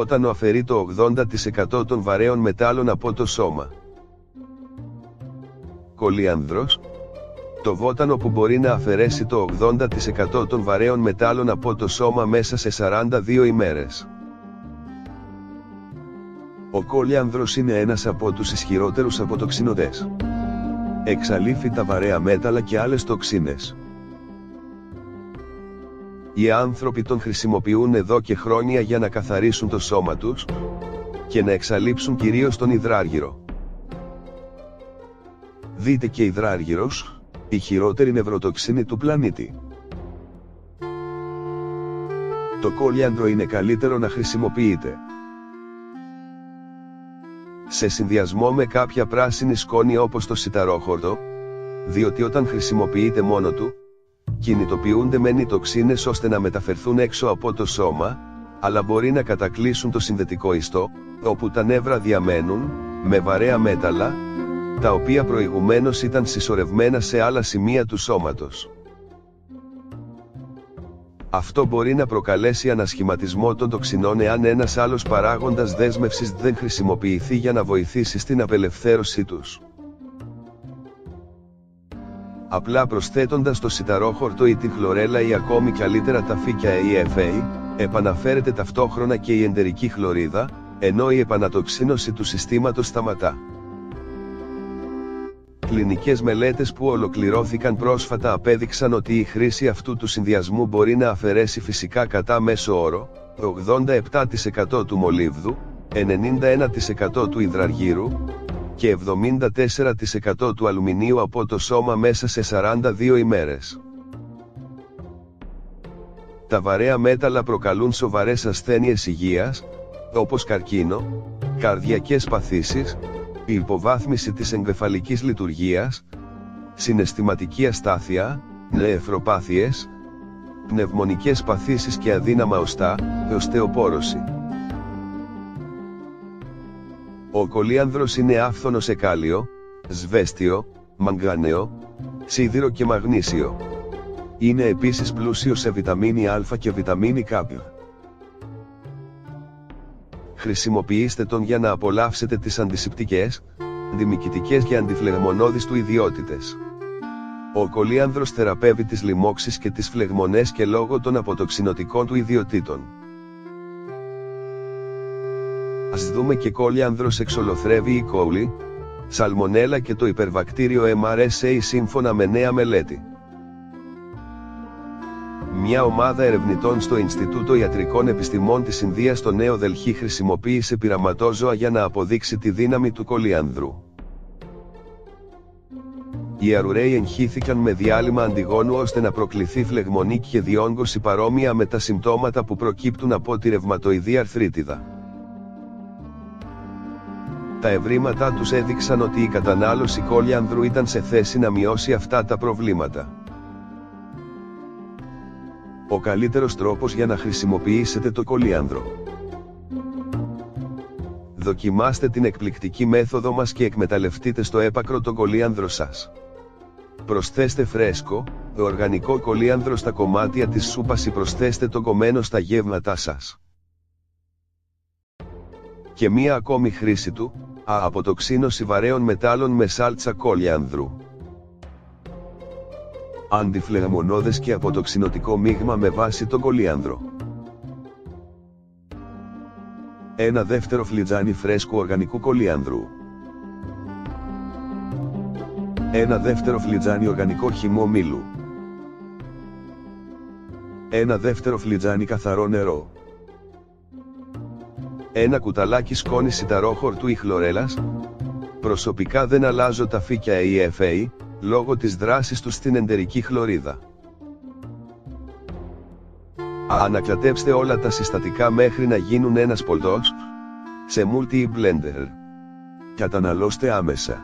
βότανο αφαιρεί το 80% των βαρέων μετάλλων από το σώμα. Κολίανδρος. Το βότανο που μπορεί να αφαιρέσει το 80% των βαρέων μετάλλων από το σώμα μέσα σε 42 ημέρες. Ο κολίανδρος είναι ένας από τους ισχυρότερους αποτοξινωτές. Εξαλείφει τα βαρέα μέταλλα και άλλες τοξίνες. Οι άνθρωποι τον χρησιμοποιούν εδώ και χρόνια για να καθαρίσουν το σώμα τους και να εξαλείψουν κυρίως τον υδράργυρο. Δείτε και υδράργυρος, η χειρότερη νευροτοξίνη του πλανήτη. Το κολίανδρο είναι καλύτερο να χρησιμοποιείται σε συνδυασμό με κάποια πράσινη σκόνη όπως το σιταρόχορτο, διότι όταν χρησιμοποιείται μόνο του, κινητοποιούνται μεν οι τοξίνες ώστε να μεταφερθούν έξω από το σώμα, αλλά μπορεί να κατακλείσουν το συνδετικό ιστό, όπου τα νεύρα διαμένουν, με βαρέα μέταλλα, τα οποία προηγουμένως ήταν συσσωρευμένα σε άλλα σημεία του σώματος. Αυτό μπορεί να προκαλέσει ανασχηματισμό των τοξινών εάν ένας άλλος παράγοντας δέσμευσης δεν χρησιμοποιηθεί για να βοηθήσει στην απελευθέρωσή τους. Απλά προσθέτοντας το σιταρόχορτο ή την χλωρέλα ή ακόμη καλύτερα τα φύκια EFA, επαναφέρεται ταυτόχρονα και η εντερική χλωρίδα, ενώ η επανατοξίνωση του συστήματος σταματά. Κλινικές μελέτες που ολοκληρώθηκαν πρόσφατα απέδειξαν ότι η χρήση αυτού του συνδυασμού μπορεί να αφαιρέσει φυσικά κατά μέσο όρο, 87% του μολύβδου, 91% του υδραργύρου και 74% του αλουμινίου από το σώμα μέσα σε 42 ημέρες. Τα βαρέα μέταλλα προκαλούν σοβαρές ασθένειες υγείας, όπως καρκίνο, καρδιακές παθήσεις, η υποβάθμιση της εγκεφαλικής λειτουργίας, συναισθηματική αστάθεια, νεεφροπάθειες, πνευμονικές παθήσεις και αδύναμα οστά, οστεοπόρωση. Ο κολίανδρος είναι άφθονο σε κάλιο, σβέστιο, μαγκάνεο, σίδηρο και μαγνήσιο. Είναι επίσης πλούσιο σε βιταμίνη Α και βιταμίνη K. Χρησιμοποιήστε τον για να απολαύσετε τις αντισηπτικές, αντιμικητικές και αντιφλεγμονώδεις του ιδιότητες. Ο κολίανδρος θεραπεύει τις λοιμώξεις και τις φλεγμονές και λόγω των αποτοξινωτικών του ιδιοτήτων. Ας δούμε και κολίανδρος εξολοθρεύει η κόλλη, σαλμονέλα και το υπερβακτήριο MRSA σύμφωνα με νέα μελέτη. Μια ομάδα ερευνητών στο Ινστιτούτο Ιατρικών Επιστημών της Ινδίας στο Νέο Δελχή χρησιμοποίησε πειραματόζωα για να αποδείξει τη δύναμη του κολίανδρου. Οι αρουραίοι εγχύθηκαν με διάλειμμα αντιγόνου ώστε να προκληθεί φλεγμονή και διόγκωση παρόμοια με τα συμπτώματα που προκύπτουν από τη ρευματοειδή αρθρίτιδα. Τα ευρήματά τους έδειξαν ότι η κατανάλωση κολίανδρου ήταν σε θέση να μειώσει αυτά τα προβλήματα. Ο καλύτερος τρόπος για να χρησιμοποιήσετε το κολίανδρο. Δοκιμάστε την εκπληκτική μέθοδο μας και εκμεταλλευτείτε στο έπακρο τον κολίανδρο σας. Προσθέστε φρέσκο, οργανικό κολίανδρο στα κομμάτια της σούπας ή προσθέστε το κομμένο στα γεύματά σας. Και μία ακόμη χρήση του, αποτοξίνωση βαρέων μετάλλων με σάλτσα κολίανδρου. Αντιφλεγμονώδες και αποτοξινωτικό μείγμα με βάση τον κολίανδρο. Ένα δεύτερο φλιτζάνι φρέσκου οργανικού κολίανδρου. Ένα δεύτερο φλιτζάνι οργανικό χυμό μήλου. Ένα δεύτερο φλιτζάνι καθαρό νερό. Ένα κουταλάκι σκόνη σιταρόχορτου ή χλωρέλας. Προσωπικά δεν αλλάζω τα φύκια EFA, λόγω της δράσης του στην εντερική χλωρίδα. Ανακατέψτε όλα τα συστατικά μέχρι να γίνουν ένας πολτός, σε multi-blender. Καταναλώστε άμεσα.